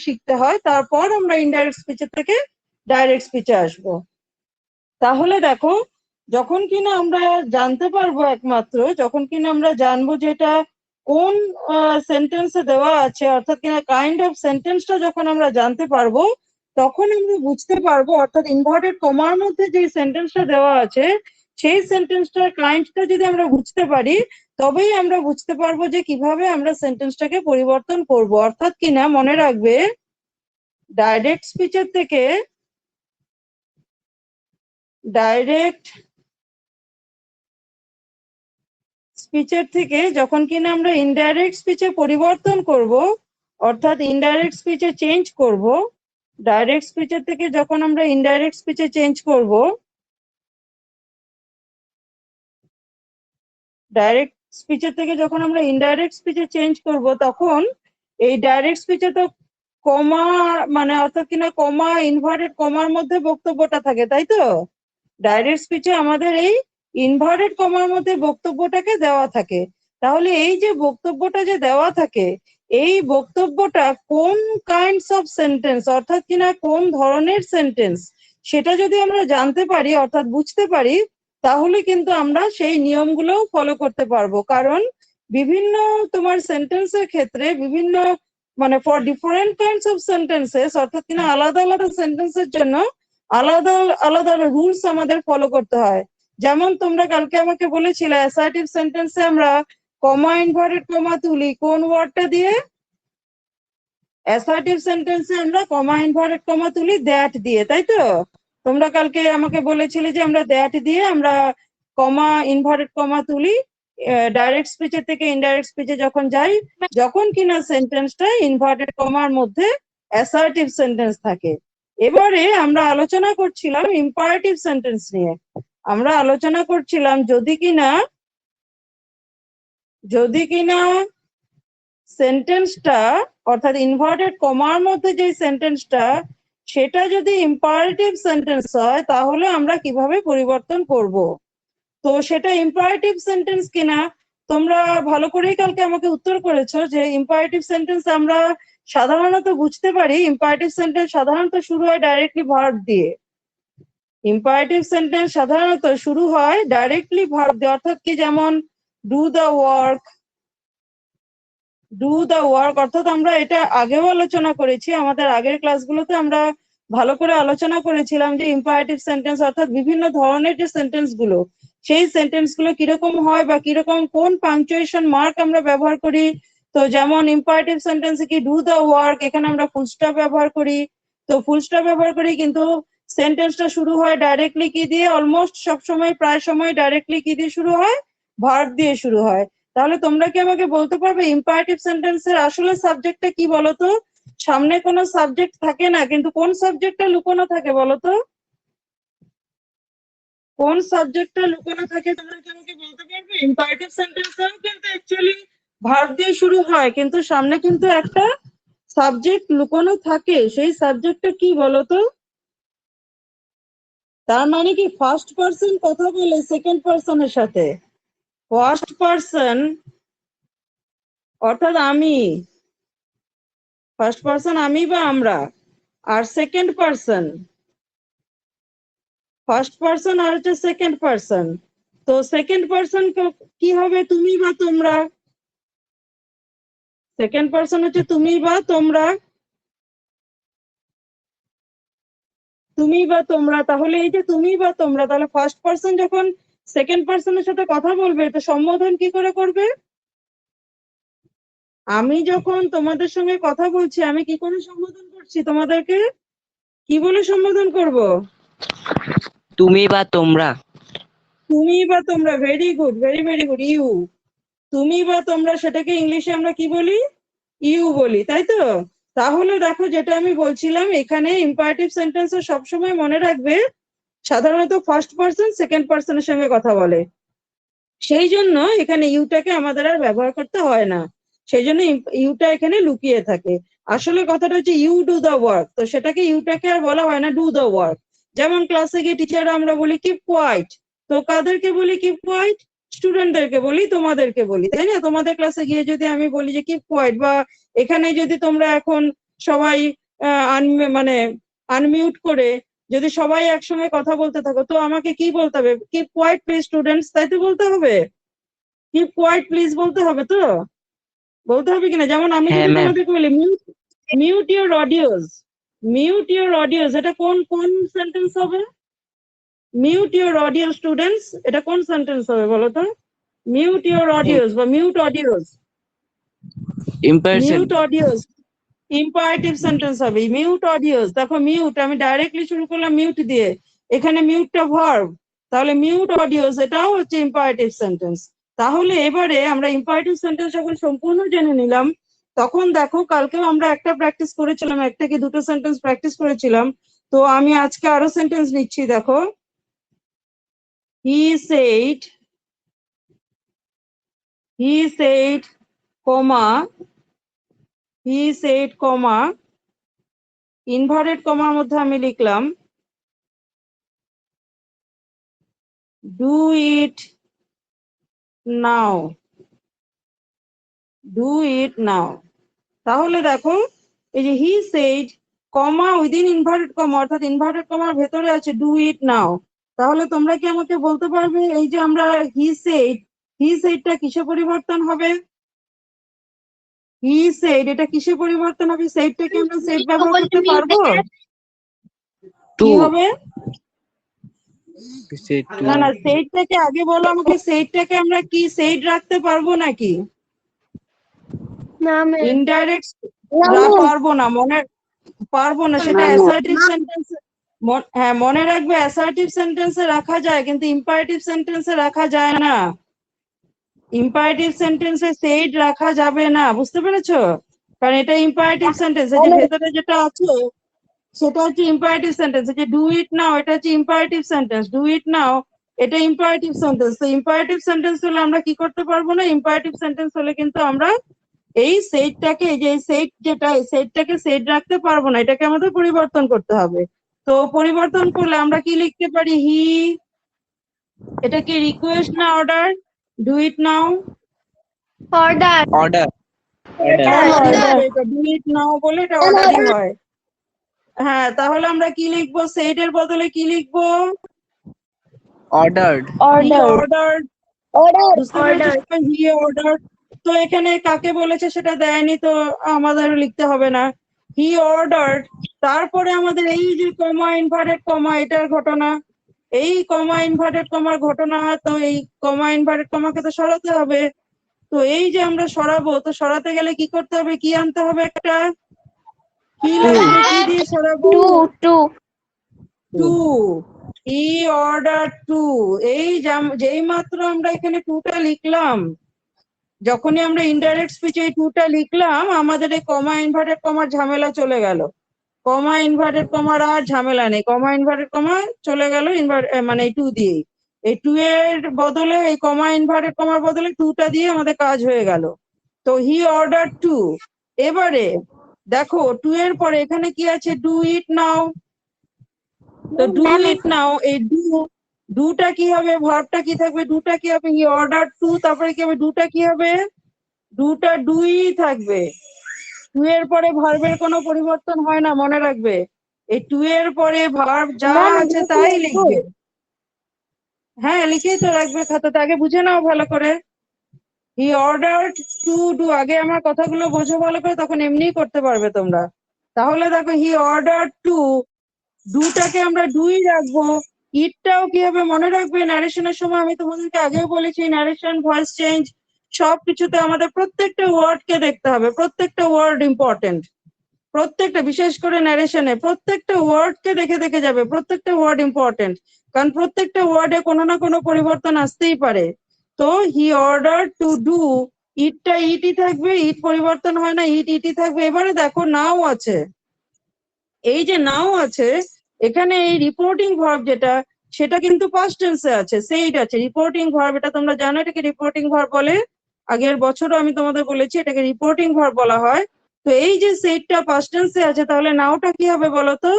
শিখতে হয়, তারপর আমরা ইনডাইরেক্ট স্পিচের থেকে ডাইরেক্ট স্পিচে আসব। তাহলে দেখো, যখন কিনা আমরা জানতে পারবো, একমাত্র যখন কিনা আমরা জানবো যে এটা কোন সেন্টেন্সে দেওয়া আছে, অর্থাৎ কিনা কাইন্ড অফ সেন্টেন্সটা যখন আমরা জানতে পারবো, তখন আমরা বুঝতে পারবো, অর্থাৎ ইনভার্টেড কমার মধ্যে যে সেন্টেন্সটা দেওয়া আছে সেই সেন্টেন্সটার কাইন্ডটা যদি আমরা বুঝতে পারি, তবেই আমরা বুঝতে পারবো যে কিভাবে আমরা সেন্টেন্সটাকে পরিবর্তন করব। অর্থাৎ কিনা মনে রাখবে, ডাইরেক্ট স্পিচের থেকে যখন কিনা আমরা ইনডাইরেক্ট স্পিচে পরিবর্তন করব, অর্থাৎ ইনডাইরেক্ট স্পিচে চেঞ্জ করব, ডাইরেক্ট স্পিচের থেকে যখন আমরা ইনডাইরেক্ট স্পিচে চেঞ্জ করব, ডাইরেক্ট স্পিচের থেকে যখন আমরা ইনডাইরেক্ট স্পিচে চেঞ্জ করব, তখন এই ডাইরেক্ট স্পিচে তো কমা, মানে অর্থাৎ কিনা কমা, ইনভার্টেড কমার মধ্যে বক্তব্যটা থাকে, তাই তো? ডাইরেক্ট স্পিচে আমাদের এই ইনভার্টেড কমার মধ্যে বক্তব্যটাকে দেওয়া থাকে। তাহলে এই যে বক্তব্যটা যে দেওয়া থাকে, এই বক্তব্যটা কোন কাইন্ডস অফ সেন্টেন্স, অর্থাৎ কিনা কোন ধরনের সেন্টেন্স, সেটা যদি আমরা জানতে পারি, অর্থাৎ বুঝতে পারি, তাহলে কিন্তু আমরা সেই নিয়মগুলো ফলো করতে পারবো। কারণ বিভিন্ন তোমার সেন্টেন্সের ক্ষেত্রে বিভিন্ন, মানে for different kinds of sentences, অর্থাৎ কিনা আলাদা আলাদা সেন্টেন্সের জন্য আলাদা আলাদা রুলস আমাদের ফলো করতে হয়। যেমন তোমরা কালকে আমাকে বলেছিলে অ্যাসার্টিভ সেন্টেন্সে আমরা কমা, ইনভার্টেড কমা তুলি কোন ওয়ার্ডটা দিয়ে? অ্যাসার্টিভ সেন্টেন্সে আমরা কমা, ইনভার্টেড কমা তুলি দ্যাট দিয়ে, তাই তো? তোমরা কালকে আমাকে বলেছিলে যে আমরা দ্যাট দিয়ে আমরা কমা, ইনভার্টেড কমা তুলি ডাইরেক্ট স্পিচের থেকে ইনডাইরেক্ট স্পিচে যখন যাই, যখন কিনা সেন্টেন্সটা ইনভার্টেড কমার মধ্যে অ্যাসার্টিভ সেন্টেন্স থাকে। এবারে আমরা আলোচনা করছিলাম ইম্পারেটিভ সেন্টেন্স নিয়ে। আমরা আলোচনা করছিলাম যদি কিনা সেন্টেন্সটা, অর্থাৎ ইনভার্টেড কমার মধ্যে যে সেন্টেন্সটা, সেটা যদি ইম্পারেটিভ সেন্টেন্স হয়, তাহলে আমরা কিভাবে পরিবর্তন করব। তো সেটা ইম্পারেটিভ সেন্টেন্স কিনা তোমরা ভালো করেই কালকে আমাকে উত্তর করেছো যে ইম্পারেটিভ সেন্টেন্স আমরা সাধারণত বুঝতে পারি, ইম্পারেটিভ সেন্টেন্স সাধারণত শুরু হয় ডাইরেক্টলি ভার্ব দিয়ে। ইম্পারেটিভ সেন্টেন্স সাধারণত শুরু হয় ডাইরেক্টলি ভার্ব দিয়ে, অর্থাৎ কি, যেমন ডু দ্য ওয়ার্ক, অর্থাৎ আমরা এটা আগেও আলোচনা করেছি, আমাদের আগের ক্লাসগুলোতে আমরা ভালো করে আলোচনা করেছিলাম যে ইম্পারেটিভ সেন্টেন্স অর্থাৎ বিভিন্ন ধরনের যে সেন্টেন্স গুলো, সেই সেন্টেন্স গুলো কিরকম হয় বা কিরকম কোন পাংচুয়েশন মার্ক আমরা ব্যবহার করি। তো যেমন ইম্পারেটিভ সেন্টেন্সে কি ডু দ্য ওয়ার্ক, এখানে আমরা ফুল স্টপ ব্যবহার করি। তো ফুল স্টপ ব্যবহার করি, কিন্তু সেন্টেন্সটা শুরু হয় ডাইরেক্টলি কি দিয়ে? অলমোস্ট সবসময়, প্রায় সময় ডাইরেক্টলি কি দিয়ে শুরু হয়? ভার্ব দিয়ে শুরু হয়। তাহলে তোমরা কি আমাকে বলতে পারবে ইম্পারেটিভ সেন্টেন্সের আসলে সাবজেক্টটা কি বলতো? সামনে কোনো সাবজেক্ট থাকে না, কিন্তু কোন সাবজেক্টটা লুকোনো থাকে বলতো? কোন সাবজেক্টটা লুকোনো থাকে তোমরা কি আমাকে বলতে পারবে? ইম্পারেটিভ সেন্টেন্সেও কিন্তু অ্যাকচুয়ালি ভার্ব দিয়ে শুরু হয়, কিন্তু সামনে কিন্তু একটা সাবজেক্ট লুকোনো থাকে। সেই সাবজেক্টটা কি বলতো? তার মানে কি ফার্স্ট পারসন কথা বলে সেকেন্ড পারসনের সাথে। ফার্স্ট পারসন অর্থাৎ আমি, ফার্স্ট পারসন আমি বা আমরা, আর সেকেন্ড পারসন, ফার্স্ট পারসন আর হচ্ছে সেকেন্ড পারসন। তো সেকেন্ড পারসন কি হবে? তুমি বা তোমরা। সেকেন্ড পারসন হচ্ছে তুমি বা তোমরা, তুমি বা তোমরা। তাহলে এই যে তুমি বা তোমরা, তাহলে ফার্স্ট পারসন যখন সেকেন্ড পারসনের সাথে কথা বলবে, তো সম্বোধন কি করে করবে? আমি যখন তোমাদের সঙ্গে কথা বলছি, আমি কি করে সম্বোধন করছি তোমাদেরকে? কি বলে সম্বোধন করব? তুমি বা তোমরা। তুমি বা তোমরা, very good, very very good, you. তুমি বা তোমরা, সেটাকে ইংলিশে আমরা কি বলি? ইউ বলি, তাই তো? তাহলে দেখো, যেটা আমি বলছিলাম, এখানে ইম্পারেটিভ সেন্টেন্সে সবসময় মনে রাখবে সাধারণত ফার্স্ট পারসন সেকেন্ড পারসনের সঙ্গে কথা বলে, সেই জন্য এখানে ইউটাকে আমাদের আর ব্যবহার করতে হয় না, সেই জন্য ইউটা এখানে লুকিয়ে থাকে। আসলে কথাটা হচ্ছে ইউ ডু দ্য ওয়ার্ক, তো সেটাকে ইউটাকে আর বলা হয় না ডু দ্য ওয়ার্ক। যেমন ক্লাসে গিয়ে টিচাররা আমরা বলি কিপ কোয়াইট, তো কাদেরকে বলি কিপ কোয়াইট? স্টুডেন্টদেরকে বলি, তোমাদেরকে বলি, তাই না? তোমাদের ক্লাসে গিয়ে যদি আমি বলি যে কিপ কোয়াইট, বা এখানে যদি তোমরা এখন সবাই মানে আনমিউট করে যদি সবাই একসঙ্গে কথা বলতে থাকো, তো আমাকে কি বলতে হবে? কিপ কোয়াইট প্লিজ স্টুডেন্টস, তাই তো বলতে হবে? কিপ কোয়াইট প্লিজ বলতে হবে তো? বলতে হবে কিনা? যেমন আমি হ্যাঁ যদি ম্যাম। তোমাদেরকে বলি mute your audios, mute your audios, এটা কোন কোন সেন্টেন্স হবে? মিউট ইউর অডিও স্টুডেন্টস, এটা কোন সেন্টেন্স হবে বলো তো? মিউট ইউর অডিওস বা mute audios, impersonal. Mute audios imperative sentence হবে। মিউট অডিওস, দেখো মিউট আমি ডাইরেক্টলি শুরু করলাম মিউট দিয়ে, এখানে মিউটটা ভার্ব, তাহলে মিউট অডিওস এটাও হচ্ছে ইম্পারেটিভ সেন্টেন্স। তাহলে এবারে আমরা ইম্পারেটিভ সেন্টেন্স যখন সম্পূর্ণ জেনে নিলাম, তখন দেখো কালকেও আমরা একটা প্র্যাকটিস করেছিলাম, একটা কি দুটো সেন্টেন্স প্র্যাকটিস করেছিলাম, তো আমি আজকে আরো সেন্টেন্স নিচ্ছি। দেখো, হি said কমা, হি said কমা, ইনভার্টেড কমার মধ্যে আমি লিখলাম do it now, do it নাও। তাহলে দেখো এই যে he said comma within inverted comma, অর্থাৎ ইনভার্টেড কমার ভেতরে আছে ডু ইট নাও। তাহলে তোমরা কি আমাকে বলতে পারবে এই যে আমরা হি সেডটা কিসে পরিবর্তন হবে? হি সেড এটা কিসে পরিবর্তন হবে? সেডটাকে আমরা সেড ব্যবহার করতে পারবো? টু। কি হবে? না না, সেইটটাকে আগে বলো আমাকে, সেইটটাকে আমরা কি সেইট রাখতে পারবো নাকি? না ম্যাম। ইনডাইরেক্ট পারবো না, পারবো না, সেটা অ্যাসার্টিভ সেন্টেন্স। হ্যাঁ মনে রাখবে, অ্যাসার্টিভ সেন্টেন্সে রাখা যায় কিন্তু ইম্পারেটিভ সেন্টেন্সে রাখা যায় না। ইম্পারেটিভ সেন্টেন্সে সেইট রাখা যাবে না, বুঝতে পেরেছো? কারণ এটা ইম্পারেটিভ সেন্টেন্স, এই যে ভেতরে যেটা আছে সেটা হচ্ছে ইম্পারেটিভ সেন্টেন্স। যে ডু ইট নাও এটা হচ্ছে ইম্পারেটিভ সেন্টেন্স, ডু ইট নাও এটা ইম্পারেটিভ সেন্টেন্স। তো ইম্পারেটিভ সেন্টেন্স হলে আমরা কি করতে পারবো না? ইম্পারেটিভ সেন্টেন্স হলে কিন্তু আমরা এই সেটটাকে, এই যে সেট যেটা, এই সেটটাকে সেট রাখতে পারবো না, এটাকে আমাদের পরিবর্তন করতে হবে। তো পরিবর্তন করলে আমরা কি লিখতে পারি? হি, এটা কি রিকোয়েস্ট না order? Do it now, order. Order. Order, এটা ডু ইট নাও বলে এটা অর্ডারই হয়। হ্যাঁ, তাহলে আমরা কি লিখবো? সেটের বদলে কি লিখবো? অর্ডার্ড। হি অর্ডার, বুঝতে পেরেছো? হি অর্ডার। তো এখানে কাকে বলেছে সেটা দেয়নি, তো আমাদের লিখতে হবে না। হি অর্ডার, তারপরে আমাদের এই যে কমা ইনভার্টেড কমা এটার ঘটনা, এই কমা ইনভার্টেড কমার ঘটনা, তো এই কমা ইনভার্টেড কমাকে তো সরাতে হবে। তো এই যে আমরা সরাবো, তো সরাতে গেলে কি করতে হবে? কি আনতে হবে? একটা কি লাগবে? কি দিয়ে সরাবো? টু। হি অর্ডার টু, এই যেই মাত্র আমরা এখানে টুটা লিখলাম, যখনই আমরা ইনডাইরেক্ট স্পিচে এই টুটা লিখলাম, আমাদের এই কমা ইনভার্টেড কমার ঝামেলা চলে গেল। কমা ইনভার্টেড কমার আর ঝামেলা নেই, কমা ইনভার্টেড কমা চলে গেল মানে এই টু দিয়ে, এই টু এর বদলে, এই কমা ইনভার্টেড কমার বদলে টুটা দিয়ে আমাদের কাজ হয়ে গেল। তো হি অর্ডার টু। এবারে দেখো টু এর পরে এখানে কি আছে? ডু ইট নাও। তো ডু ইট নাও, এই ডুটা কি হবে? ভার্বটা কি থাকবে? ডুটা কি হবে? হি অর্ডার টু, তারপরে কি হবে? ডুটা কি হবে? ডুটা ডুই থাকবে। টু এর পরে ভার্বের কোনো পরিবর্তন হয় না, মনে রাখবে। এই টু এর পরে ভার্ব যা আছে তাই লিখবে। হ্যাঁ, লিখেই তো রাখবে খাতাতে, আগে বুঝে নাও ভালো করে। হি অর্ডার্ড টু ডু, আগে আমার কথাগুলো বোঝো ভালো করে, তখন এমনিই করতে পারবে তোমরা। তাহলে দেখো হি অর্ডার টু, ডুটাকে আমরা ডুই রাখবো। ইটটাও কি হবে মনে রাখবে? ন্যারেশনের সময় আমি তোমাদেরকে আগেও বলেছি, ন্যারেশন, ভয়েস চেঞ্জ সবকিছুতে আমাদের প্রত্যেকটা ওয়ার্ডকে দেখতে হবে, প্রত্যেকটা ওয়ার্ড ইম্পর্টেন্ট। প্রত্যেকটা, বিশেষ করে ন্যারেশনে প্রত্যেকটা ওয়ার্ডকে দেখে দেখে যাবে, প্রত্যেকটা ওয়ার্ড ইম্পর্টেন্ট, কারণ প্রত্যেকটা ওয়ার্ডে কোনো না কোনো পরিবর্তন আসতেই পারে। তো হি অর্ডার টু ডু, ইটটা ইটই থাকবে, ইট পরিবর্তন হয় না, ইট ইটই থাকবে। এবারে দেখো নাও আছে, এই যে নাও আছে এখানে, এই রিপোর্টিং ভার্ব যেটা, সেটা কিন্তু পাস্ট টেন্সে আছে, সেইট আছে। রিপোর্টিং ভার্ব, এটা তোমরা জানো এটাকে রিপোর্টিং ভার্ব বলে, আগের বছরও আমি তোমাদের বলেছি এটাকে রিপোর্টিং ভার্ব বলা হয়। তো এই যে সেইটটা পাস্ট টেন্সে আছে, তাহলে নাওটা কি হবে বলো তো?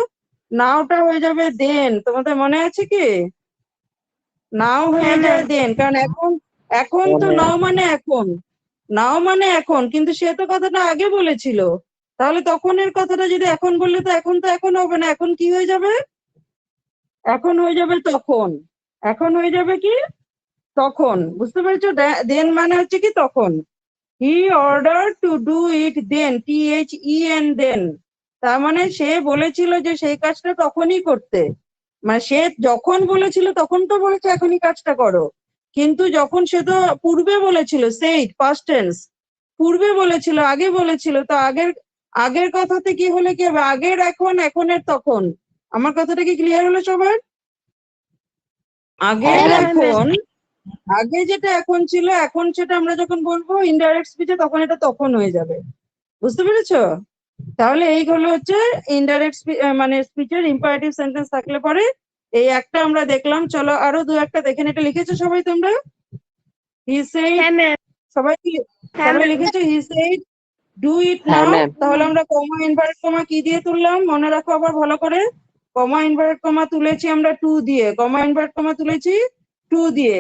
নাওটা হয়ে যাবে দেন। তোমাদের মনে আছে কি? নাও হয়ে যায় দেন, কারণ এখন, এখন তো নাও মানে এখন, নাও মানে এখন, কিন্তু সে তো কথাটা আগে বলেছিল, তাহলে তখনের কথাটা যদি এখন বললে তো এখন হবে না, এখন কি হয়ে যাবে? এখন হয়ে যাবে তখন। এখন হয়ে যাবে কি তখন, বুঝতে পেরেছো? দেন মানে হচ্ছে কি তখন। He order to do it then, THEN then. তার মানে সে বলেছিল যে সেই কাজটা তখনই করতে। মানে সে যখন বলেছিল তখন তো বলেছে এখনই কাজটা করো, কিন্তু যখন সে তো পূর্বে বলেছিল, সেইড পাস্ট টেন্স, পূর্বে বলেছিল, আগে বলেছিল, তো আগের আগের কথাতে কি হলে কি হবে? আগের এখন, এখনের তখন। আমার কথাটা কি ক্লিয়ার হলো সবার? আগের হ্যাঁ, ma'am. এখন, আগে যেটা এখন ছিল, এখন সেটা আমরা যখন বলবো ইনডাইরেক্ট স্পিচে তখন এটা তখন হয়ে যাবে। বুঝতে পেরেছো? তাহলে এই হলো হচ্ছে ইনডাইরেক্ট মানে স্পিচের ইম্পারেটিভ সেন্টেন্স থাকলে পরে এই একটা আমরা দেখলাম। চলো আরো দু একটা দেখেন। এটা লিখেছো সবাই তোমরা? হি সেইড, হ্যাঁ, ma'am. সবাই হ্যাঁ, সবাই ma'am. লিখেছো হি সেইড ডু ইট হ্যাঁ নাও। ম্যাম। তাহলে আমরা কমা ইনভার্টেড কমা কি দিয়ে তুললাম মনে রাখো আবার ভালো করে। কমা ইনভার্টেড কমা তুলেছি আমরা টু দিয়ে, কমা ইনভার্টেড কমা তুলেছি টু দিয়ে।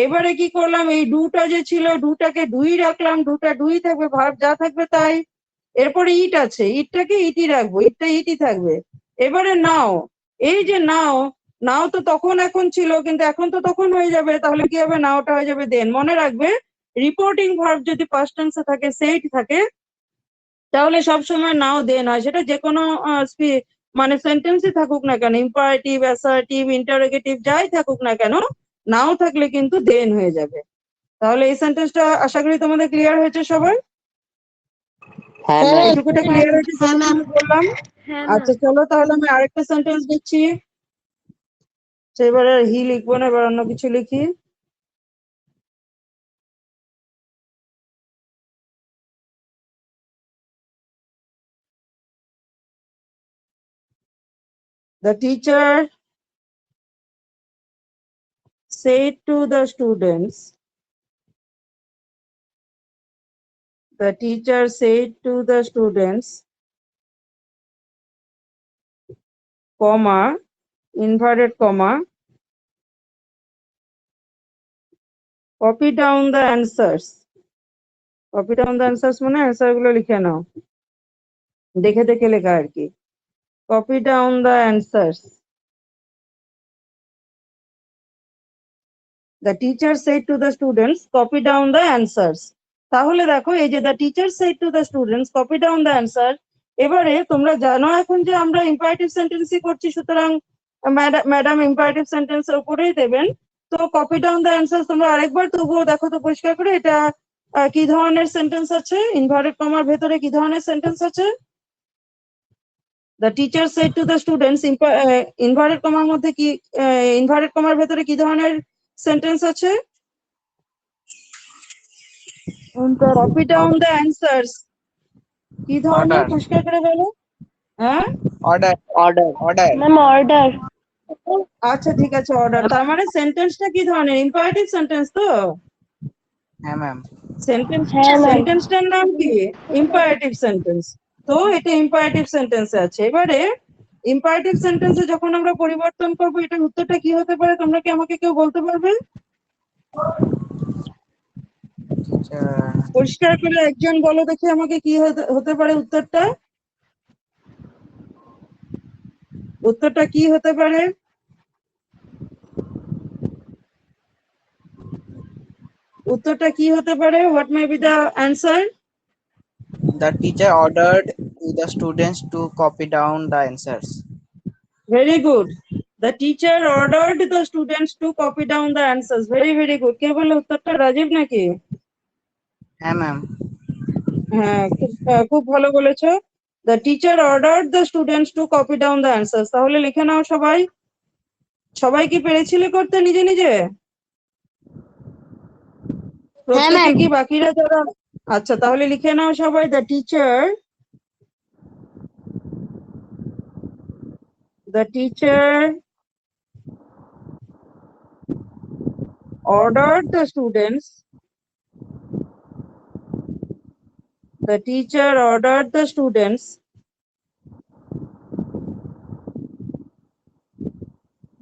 এবারে কি করলাম, এই ডুটা যে ছিল ডুটাকে ডুই রাখলাম, ডুটা ডুই থাকবে, ভার্ব যা থাকবে তাই। এরপরে ইট আছে, ইটটাকে ইটি রাখবো, ইটটা ইটি থাকবে। এবারে নাও, এই যে নাও, নাও তো তখন এখন ছিল, কিন্তু এখন তো তখন হয়ে যাবে, তাহলে কি হবে? নাওটা হয়ে যাবে দেন। মনে রাখবে রিপোর্টিং ভার্ব যদি পাস্ট টেন্সে থাকে, সেইড থাকে, তাহলে সবসময় নাও দেন হয়। সেটা যে কোনো মানে সেন্টেন্সই থাকুক না কেন, ইম্পারেটিভ, অ্যাসার্টিভ, ইন্টারোগেটিভ যাই থাকুক না কেন, নাও থাকলে কিন্তু দেন হয়ে যাবে। তাহলে এই সেন্টেন্সটা আশা করি তোমাদের ক্লিয়ার হয়েছে সবার? হ্যাঁ ম্যাম। এইটুকুটা ক্লিয়ার হয়েছে হ্যাঁ, যেটা ma'am. আমি বললাম? হ্যাঁ, আচ্ছা ma'am. চলো তাহলে আমি আরেকটা সেন্টেন্স দিচ্ছি। সেবার আর হি লিখবো না, এবার অন্য কিছু লিখি। The teacher said to the students, the teacher said to the students, comma, inverted comma, copy down the answers. Copy down the answers মানে অ্যান্সার গুলো লিখে নাও, দেখে দেখে লেখা আর কি। Copy down the answers. The teacher said to the students, copy down the answers. তাহলে দেখো এই যে the teacher said to the students, copy down the answer. এবারে তোমরা জানো এখন যে আমরা ইম্পারেটিভ সেন্টেন্সই করছি, সুতরাং ম্যাডাম ইম্পারেটিভ সেন্টেন্সের উপরেই দেবেন। তো কপি ডাউন দ্য অ্যান্সার তোমরা আরেকবার তবুও দেখো তো পরিষ্কার করে, এটা কি ধরনের সেন্টেন্স আছে? ইনভার্টেড কমার ভেতরে কি ধরনের সেন্টেন্স আছে? The teacher said to the students, inverted কমার মধ্যে কি, ইনভার্টেড কমার ভেতরে কি ধরনের সেন্টেন্স আছে? কপি ডাউন দ্য অ্যান্সার্স কি ধরনের, Order. পরিষ্কার করে বলো। হ্যাঁ Order. Order. Order. Ma'am, order. আচ্ছা ঠিক আছে, অর্ডার। তার মানে সেন্টেন্সটা কি ধরনের? ইম্পারেটিভ সেন্টেন্স তো? হ্যাঁ ম্যাম। সেন্টেন্স, হ্যাঁ, ma'am. সেন্টেন্সটার নাম কি? Imperative sentence. তো এটা ইম্পারেটিভ সেন্টেন্সে আছে। এবারে ইম্পারেটিভ সেন্টেন্সে যখন আমরা পরিবর্তন করবো, এটার উত্তরটা কি হতে পারে? তোমরা কি আমাকে কেউ বলতে পারবে? পরিষ্কার করে একজন বলো দেখি আমাকে, কি হতে পারে উত্তরটা? উত্তরটা কি হতে পারে? উত্তরটা কি হতে পারে? What may be the answer? The teacher ordered to the students to copy down the answers. Very good. The teacher ordered the students to copy down the answers. Very very good. কে বললো উত্তরটা? রাজীব নাকি? হ্যাঁ ma'am. হ্যাঁ, খুব ভালো বলেছো। The teacher ordered the students to copy down the answers. তাহলে লিখে নাও সবাই। সবাই কি পেরেছিলে করতে নিজে নিজে? প্রত্যেকে কি বাকিরা যারা? আচ্ছা তাহলে লিখে নাও সবাই। The teacher ordered the students, the teacher ordered the students,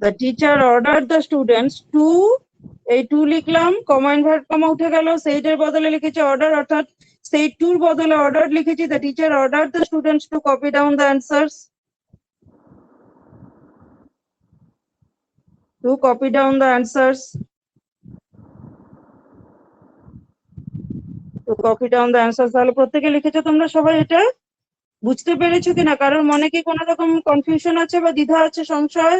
the teacher ordered the students to, এই টু লিখলাম, কমা ইনভার্ট কমা উঠে গেল, সেইটার বদলে লিখেছে অর্ডার, অর্থাৎ state 2 এর বদলে ordered লিখেছি, the teacher ordered the students to copy down the answers. To copy down the answers. To copy down the answers. তাহলে প্রত্যেকে লিখেছো তোমরা সবাই এটা? বুঝতে পেরেছো কিনা? কারোর মনে কি কোনো রকম কনফিউশন আছে বা দ্বিধা আছে, সংশয়?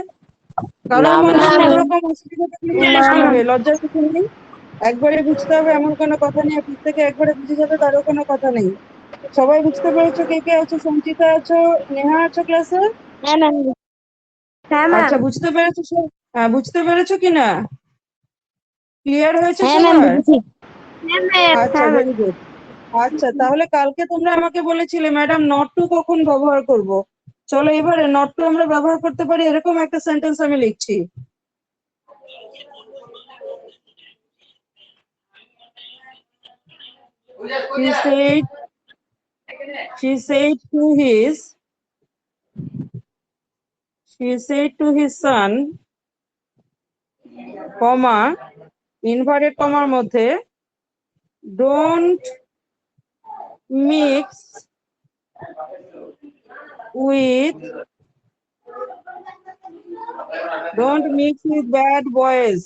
কারোর না, মনে ma'am. কোনো রকম অসুবিধা থাকলে জিজ্ঞেস করবে, লজ্জার কিছু নেই। একবারে বুঝতে হবে এমন কোনো কথা নেই, প্রত্যেকে একবারে বুঝে যাবে তারও কোনো কথা নেই। সবাই বুঝতে পেরেছো? কে কে আছো? সঞ্চিতা আছো, নেহা আছো ক্লাসে? হ্যাঁ ম্যাম। হ্যাঁ আচ্ছা, ম্যাম। বুঝতে পেরেছো? হ্যাঁ, বুঝতে পেরেছো কিনা? ক্লিয়ার হয়েছে হ্যাঁ ম্যাম, সবার? বুঝেছি। হ্যাঁ ম্যাম। আচ্ছা, ভেরি গুড। আচ্ছা, তাহলে কালকে তোমরা আমাকে বলেছিলে ম্যাডাম নট টু কখন ব্যবহার করব। চলো এবারে নট টু আমরা ব্যবহার করতে পারি এরকম একটা সেন্টেন্স আমি লিখছি। She said to his son, comma, inverted comma মধ্যে, don't mix with bad boys.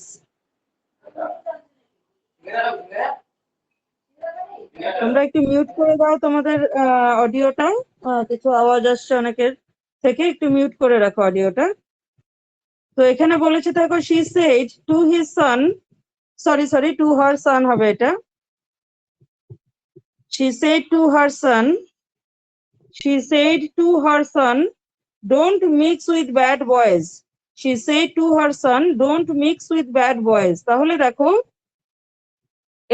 তোমরা একটু মিউট করে দাও তোমাদের অডিওটা, কিছু আওয়াজ আসছে অনেকের থেকে, একটু মিউট করে রাখো অডিওটা। তো এখানে বলেছে দেখো, she said to his son, sorry to her son হবে এটা। she said to her son don't mix with bad boys. She said to her son don't mix with bad boys. তাহলে দেখো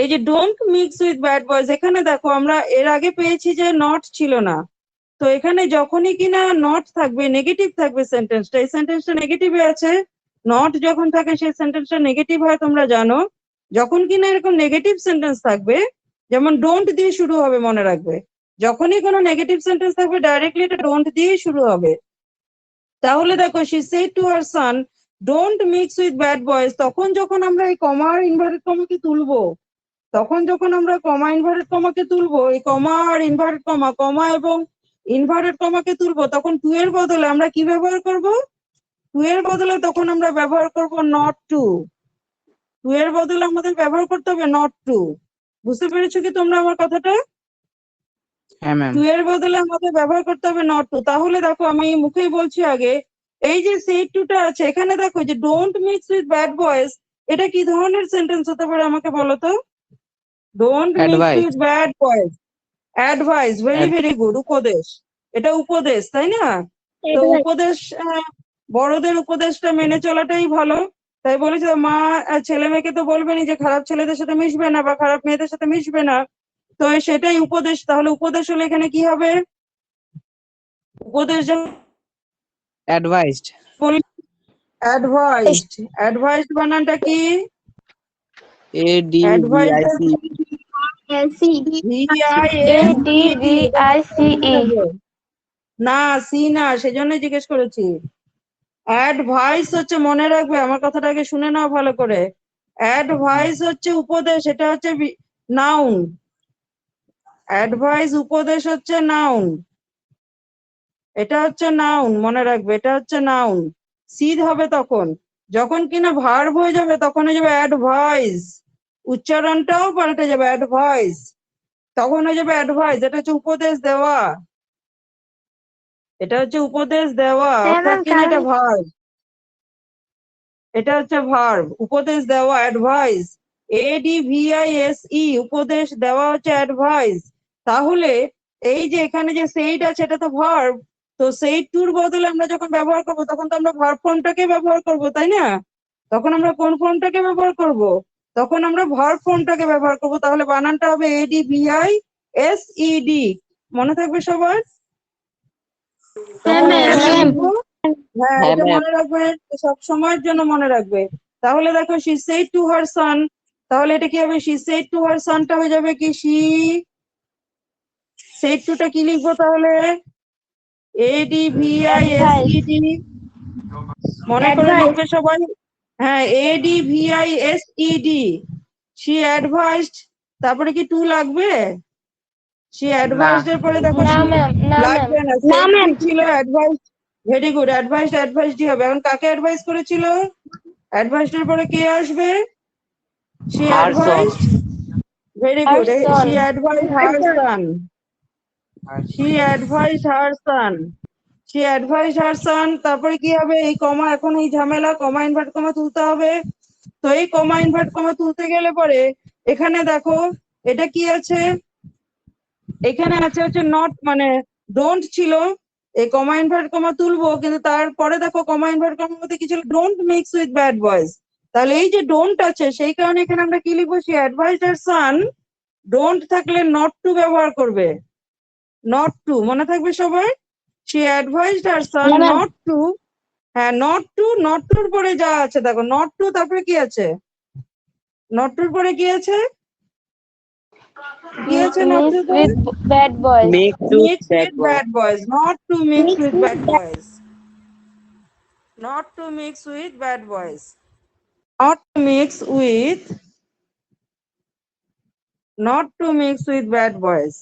এই যে don't mix with bad boys, এখানে দেখো আমরা এর আগে পেয়েছি যে নট ছিল না। তো এখানে যখনই কিনা নট থাকবে, নেগেটিভ থাকবে সেন্টেন্সটা, এই সেন্টেন্সটা নেগেটিভে আছে। নট যখন থাকে সেই সেন্টেন্সটা নেগেটিভ হয়, তোমরা জানো। যখন কিনা এরকম নেগেটিভ সেন্টেন্স থাকবে, যেমন ডোন্ট দিয়ে শুরু হবে, মনে রাখবে যখনই কোনো নেগেটিভ সেন্টেন্স থাকবে ডাইরেক্টলি এটা ডোন্ট দিয়েই শুরু হবে। তাহলে দেখো she said to her son don't mix with bad boys, তখন যখন আমরা এই কমা আর ইনভার্টেড কমাকে তুলবো, তখন যখন আমরা কমা ইনভার্টেড কমাকে তুলবো, এই কমা আর ইনভার্টেড কমা এবং ইনভার্টেড কমাকে তুলবো, তখন টু এর বদলে আমরা কি ব্যবহার করব? টু এর বদলে তখন আমরা ব্যবহার করব নট টু। টু এর বদলে আমাদের ব্যবহার করতে হবে নট টু। বুঝতে পেরেছো কি তোমরা আমার কথাটা? হ্যাঁ ম্যাম। টু এর বদলে আমাদের ব্যবহার করতে হবে নট টু। তাহলে দেখো আমি মুখেই বলছি আগে, এই যে সেই টুটা আছে এখানে দেখো যে don't mix with bad boys, এটা কি ধরনের সেন্টেন্স হতে পারে আমাকে বলো তো? Don't mix Advice. With bad boys, advice, very good, উপদেশ। এটা উপদেশ, তাই না? তো উপদেশ, বড়দের উপদেশটা মেনে চলাটাই ভালো। তাই বলেছে মা ছেলে মেয়েকে তো বলবেনি যে খারাপ ছেলেদের সাথে মিশবে না বা খারাপ মেয়েদের সাথে মিশবে না, তো সেটাই উপদেশ। তাহলে উপদেশ হলে এখানে কি হবে? উপদেশ Advised. অ্যাডভাইসড বানানটা কি? ADVIC. না, সি না, সেজন্য জিজ্ঞেস করেছি। অ্যাডভাইস হচ্ছে, মনে রাখবে আমার কথাটা আগে শুনে নাও ভালো করে। অ্যাডভাইস হচ্ছে উপদেশ, এটা হচ্ছে নাউন। অ্যাডভাইস উপদেশ হচ্ছে নাউন, এটা হচ্ছে নাউন, মনে রাখবে এটা হচ্ছে নাউন। সিদ হবে তখন যখন কিনা ভার্ব হয়ে যাবে, তখন হয়ে যাবে অ্যাডভাইস, উচ্চারণটাও পাল্টে যাবে, অ্যাডভাইস তখন হয়ে যাবে অ্যাডভাইস। এটা হচ্ছে উপদেশ দেওয়া, এটা হচ্ছে উপদেশ দেওয়া, অর্থাৎ কিনা এটা ভার্ব, এটা হচ্ছে ভার্ব, উপদেশ দেওয়া, অ্যাডভাইস, ADVISE, উপদেশ দেওয়া হচ্ছে অ্যাডভাইস। তাহলে এই যে এখানে যে সেইড আছে এটা তো ভার্ব, তো সেইড টুর বদলে আমরা যখন ব্যবহার করব তখন তো আমরা ভার্ব ফর্মটাকে ব্যবহার করব, তাই না? তখন আমরা কোন ফর্মটাকে ব্যবহার করব? তখন আমরা ভার্ব ফর্মটাকে ব্যবহার করব। তাহলে বানানটা হবে ADVISED, মনে থাকবে সবার? হ্যাঁ, এটা মনে রাখবে, সব সময়ের জন্য মনে রাখবে। তাহলে দেখো she said to her son, তাহলে এটা কি হবে? she said to her son টা হয়ে যাবে কি she said to টা কি লিখবো তাহলে? ADVISED, মনে করে লিখবে সবাই। হ্যাঁ, ADVISED, she advised, তারপরে কি টু লাগবে? she advised এর পরে দেখো না ম্যাম না ম্যাম লাগবে না, না, said ma'am. কি ছিল অ্যাডভাইস, ভেরি গুড, অ্যাডভাইসড হবে। এখন কাকে অ্যাডভাইস করেছিল? অ্যাডভাইসড এর পরে কে আসবে? she Her son. advised, very Her good, son. she advised her son, she advised her son, she advised her son, তারপরে কি হবে? এই কমা, এখন এই ঝামেলা, কমা ইনভার্ট কমা তুলতে হবে। তো এই কমা ইনভার্ট কমা তুলতে গেলে পরে এখানে দেখো এটা কি আছে, এখানে আছে হচ্ছে নট, মানে ডোন্ট ছিল, এই কমা ইনভার্ট কমা তুলবো, কিন্তু তারপরে দেখো কমা ইনভার্ট কমার মধ্যে কি ছিল? Don't mix with bad boys. তাহলে এই যে ডোন্ট আছে সেই কারণে এখানে আমরা কি লিখবো? সে অ্যাডভাইস আর সান, ডোন্ট থাকলে নট টু ব্যবহার করবে, নট টু, মনে থাকবে সবাই? সে অ্যাডভাইসড আর সান হ্যাঁ, ma'am. নট টু, হ্যাঁ নট টু, নট টুর পরে যা আছে দেখো, নট টু, তারপরে কি আছে? নট টুর পরে কি আছে? কি আছে নট Miss টুর পরে? with bad boys. Mix Mix with bad boys, not to mix with bad boys, not to mix with bad boys, not to mix with, not to mix with bad boys,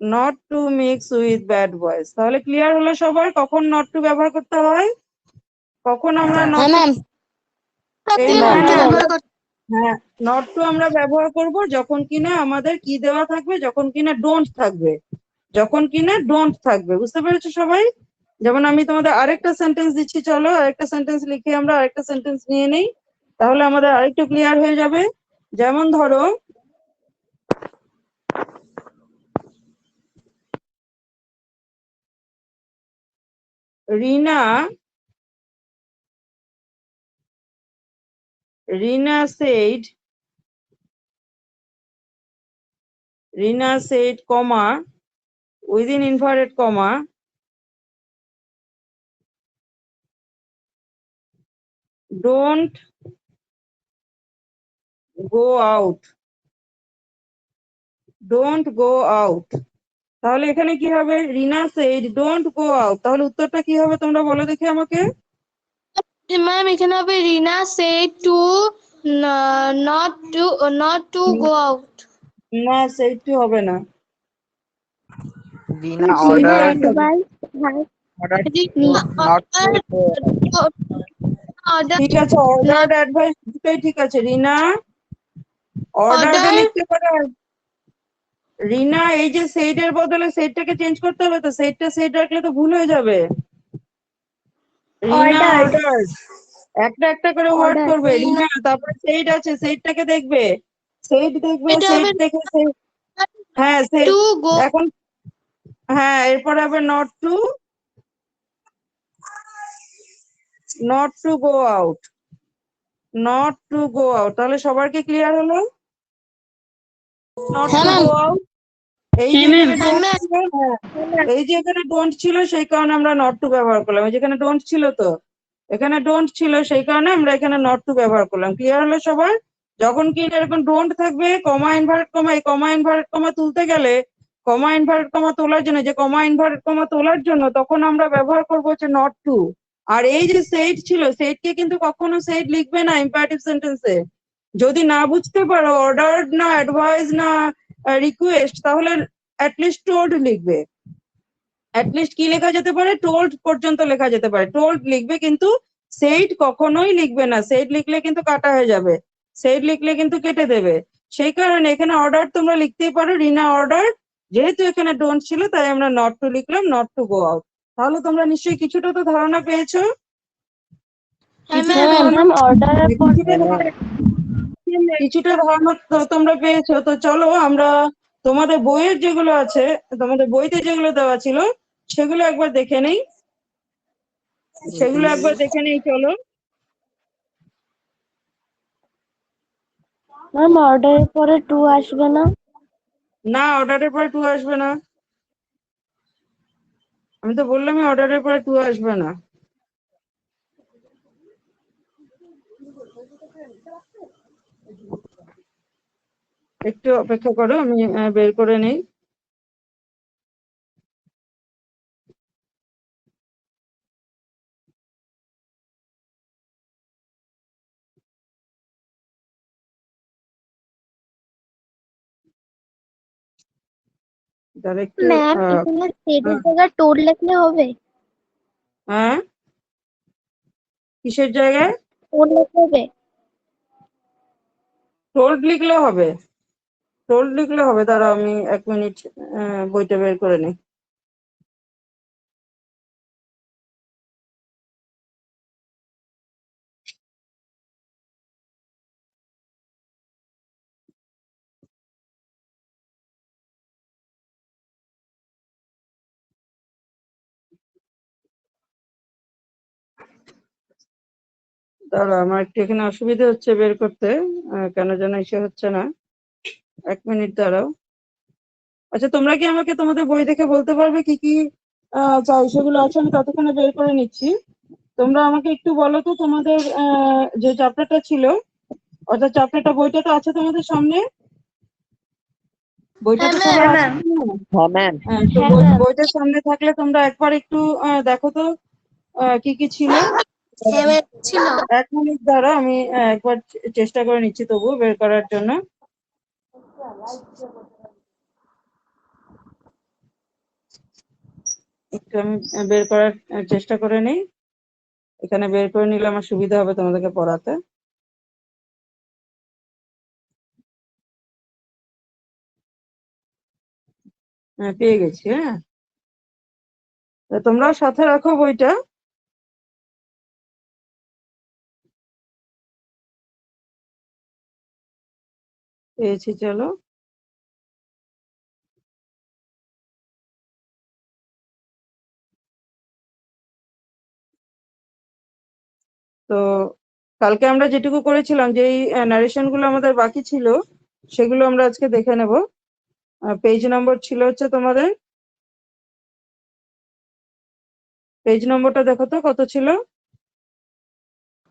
not to mix with bad boys। তাহলে clear হলো সবার কখন not to ব্যবহার করতে হয়, কখন আমরা হ্যাঁ, নট ma'am. এই ma'am. হ্যাঁ নট টু আমরা ব্যবহার করব যখন কিনা আমাদের কি দেওয়া থাকবে, যখন কিনা ডোন্ট থাকবে, যখন কিনা ডোন্ট থাকবে, বুঝতে পেরেছো সবাই? যেমন আমি তোমাদের আরেকটা সেন্টেন্স দিচ্ছি, চলো আরেকটা সেন্টেন্স লিখে আমরা আরেকটা সেন্টেন্স নিয়ে নেই, তাহলে আমাদের আরেকটু ক্লিয়ার হয়ে যাবে। যেমন ধরো রিনা, রিনা said, Rina said comma within inverted comma don't go out, don't go out। তাহলে এখানে কি হবে? রিনা said don't go out, তাহলে উত্তরটা কি হবে তোমরা বলো দেখি আমাকে। ম্যাম এখানে হবে রিনা said to not to go out. না said to হবে না, Rina said to ordered হবে। not to go. order ঠিক আছে, অর্ডার অ্যাডভাইস দুটোই ঠিক আছে। রিনা অর্ডারও order লিখতে পারো, রিনা এই যে সেইড এর বদলে সেইডটাকে চেঞ্জ করতে হবে, তো সেইডটা সেইড রাখলে তো ভুল হয়ে যাবে। রিনা Ordered. অর্ডার, একটা একটা করে ওয়ার্ড Ordered. করবে। রিনা, তারপরে সেইড আছে, সেইডটাকে দেখবে, সেইড দেখবে, এটা সেইড হবে দেখে হ্যাঁ সেইড, to go. এখন হ্যাঁ এরপরে হবে not to, not to go out, not to go out. তাহলে সবার কি ক্লিয়ার হলো? নট হ্যাঁ, টু ma'am. গো আউট, এই যে হ্যাঁ, এখানে ma'am. ডোন্ট ছিল, হ্যাঁ এই যে এখানে ডোন্ট ছিল সেই কারণে আমরা নট টু ব্যবহার করলাম, এই যেখানে ডোন্ট ছিল, তো এখানে ডোন্ট ছিল সেই কারণে আমরা এখানে নট টু ব্যবহার করলাম। ক্লিয়ার হলো সবার? যখন কি এরকম ডোন্ট থাকবে, কমা ইনভার্ট কমা, এই কমা ইনভার্ট কমা তুলতে গেলে, কমা ইনভার্ট কমা তোলার জন্য, যে কমা ইনভার্ট কমা তোলার জন্য তখন আমরা ব্যবহার করবো হচ্ছে নট টু। আর এই যে সেইড ছিল, সেইডকে কিন্তু কখনো সেইড লিখবে না ইম্পারেটিভ সেন্টেন্সে। যদি না বুঝতে পারো অর্ডার না অ্যাডভাইস না রিকোয়েস্ট, তাহলে অ্যাটলিস্ট টোল্ড লিখবে। অ্যাটলিস্ট কি লেখা যেতে পারে? টোল্ড পর্যন্ত লেখা যেতে পারে, টোল্ড লিখবে, কিন্তু সেইড কখনোই লিখবে না, সেইড লিখলে কিন্তু কাটা হয়ে যাবে, সেইড লিখলে কিন্তু কেটে দেবে। সেই কারণে এখানে অর্ডার তোমরা লিখতেই পারো, রিনা অর্ডার, যেহেতু এখানে ডোন্ট ছিল তাই আমরা নট টু লিখলাম, নট টু গো আউট। তাহলে তোমরা নিশ্চয়ই কিছুটা তো ধারণা পেয়েছো, হ্যাঁ, কিছুটা ma'am. ধারণা, ম্যাম অর্ডারের পর কিছুটা ধারণা তো তোমরা পেয়েছো। তো চলো আমরা তোমাদের বইয়ের যেগুলো আছে, তোমাদের বইতে যেগুলো দেওয়া ছিল সেগুলো একবার দেখে নেই, সেগুলো একবার দেখে নেই চলো। ম্যাম অর্ডারের পরে টু আসবে না? না অর্ডারের পরে টু আসবে না, আমি তো বললামই অর্ডারের পরে টু আসবে না। একটু অপেক্ষা করো, আমি বের করে নেই। তাহলে একটু ম্যাম এখানে সেটের জায়গায় টোড লিখলে হবে? হ্যাঁ কিসের জায়গায় টোড লিখলে হবে? টোল্ড লিখলে হবে? টোল্ড লিখলে হবে, দাঁড়াও আমি 1 মিনিট বইটা বের করে নিই। দাঁড়াও আমার একটু এখানে অসুবিধা হচ্ছে বের করতে, কেন যেন এসে হচ্ছে না। 1 মিনিট দাঁড়াও। আচ্ছা তোমরা কি আমাকে তোমাদের বই দেখে বলতে পারবে কি কি চাই সেগুলো আছে? আমি ততক্ষণে বের করে নিচ্ছি। তোমরা আমাকে একটু বলো তো তোমাদের যে চ্যাপ্টারটা ছিল, অর্থাৎ চ্যাপ্টারটা বইটা তো আছে তোমাদের সামনে, বইটা তো হ্যাঁ, সবার ma'am. আছে কি না? হ্যাঁ ম্যাম। হ্যাঁ তো হ্যাঁ ম্যাম। বইটা সামনে থাকলে তোমরা একবার একটু দেখো তো কি কি ছিল। ছিল 1 মিনিট দাঁড়া, আমি একবার চেষ্টা করে নিচ্ছি তবু বের করার জন্য। একটু আমি বের করার চেষ্টা করে নিই। এখানে বের করে নিলে আমার সুবিধা হবে তোমাদেরকে পড়াতে। হ্যাঁ পেয়ে গেছি। হ্যাঁ তা তোমরাও সাথে রাখো বইটা। পেয়েছি, চলো। তো কালকে আমরা যেটুকু করেছিলাম, যেই নারেশন গুলো আমাদের বাকি ছিল সেগুলো আমরা আজকে দেখে নেব। পেজ নম্বর ছিল হচ্ছে তোমাদের, পেজ নম্বরটা দেখো তো কত ছিল।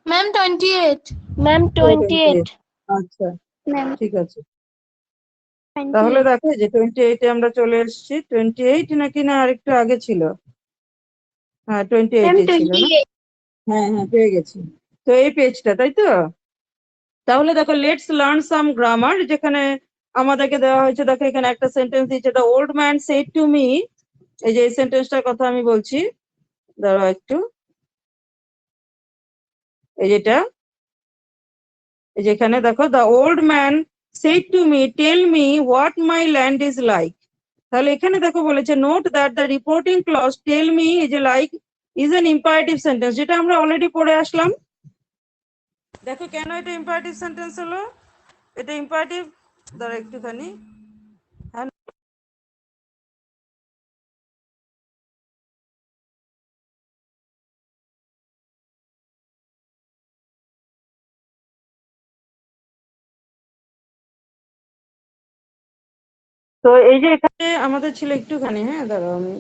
Ma'am 28 ma'am 28। আচ্ছা ম্যাম ঠিক আছে, 28। তাহলে দেখো যে 28-এ আমরা চলে এসেছি। 28 নাকি না আরেকটু আগে ছিল? হ্যাঁ 28-এ ছিল না? হ্যাঁ হ্যাঁ পেয়ে গেছি। তো এই পেজটা, তাই তো? তাহলে দেখো লেটস লার্ন সাম গ্রামার, যেখানে আমাদেরকে দেওয়া হয়েছে, দেখো এখানে একটা সেন্টেন্স দিয়েছে, the old man said to me. এই যে এই সেন্টেন্সটার কথা আমি বলছি, দাঁড়াও একটু। এই যেটা, এই যেখানে দেখো, the old man said to me tell me what my land is like. তাহলে এখানে দেখো বলেছে note that the reporting clause tell me এই যে like is an imperative sentence, যেটা আমরা অলরেডি পড়ে আসলাম। দেখো কেন এটা ইম্পারেটিভ সেন্টেন্স হলো? এটা ইম্পারেটিভ, দাঁড়া একটুখানি। হ্যাঁ তো এই যে এখানে আমাদের ছিল একটুখানি, হ্যাঁ দাঁড়াও আমি,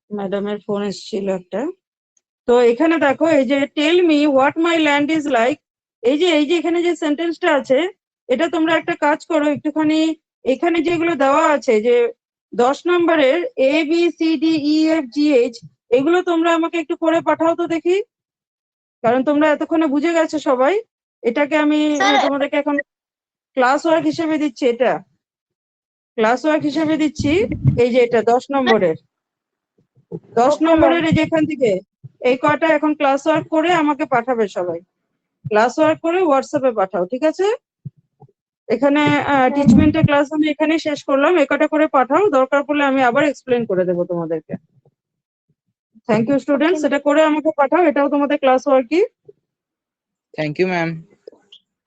ম্যাডামের ফোন এসেছিল একটা। তো এখানে দেখো এই যে tell me what my land is like, এই যে এখানে যে সেন্টেন্সটা আছে, এটা তোমরা একটা কাজ করো একটুখানি। এখানে যেগুলো দেওয়া আছে যে 10 নম্বরের ABCDEFGH, এগুলো তোমরা আমাকে একটু করে পাঠাও তো দেখি, কারণ তোমরা এতক্ষণে বুঝে গেছো সবাই। এটাকে আমি তোমাদেরকে এখন ক্লাস ওয়ার্ক হিসেবে দিচ্ছি, এটা ক্লাস ওয়ার্ক হিসেবে দিচ্ছি। এই যে এটা 10 নম্বরের, 10 নম্বরের এই যে এখান থেকে এই কয়টা এখন ক্লাস ওয়ার্ক করে আমাকে পাঠাবে সবাই। ক্লাস ওয়ার্ক করে হোয়াটসঅ্যাপে পাঠাও, ঠিক আছে? এখানে টিচমেন্টের ক্লাস আমি এখানে শেষ করলাম, এ কটা করে পাঠাও, দরকার পড়লে আমি আবার এক্সপ্লেন করে দেবো তোমাদেরকে। থ্যাংক ইউ স্টুডেন্টস, এটা করে আমাকে পাঠাও, এটাও তোমাদের ক্লাস ওয়ার্কই। Thank you ma'am.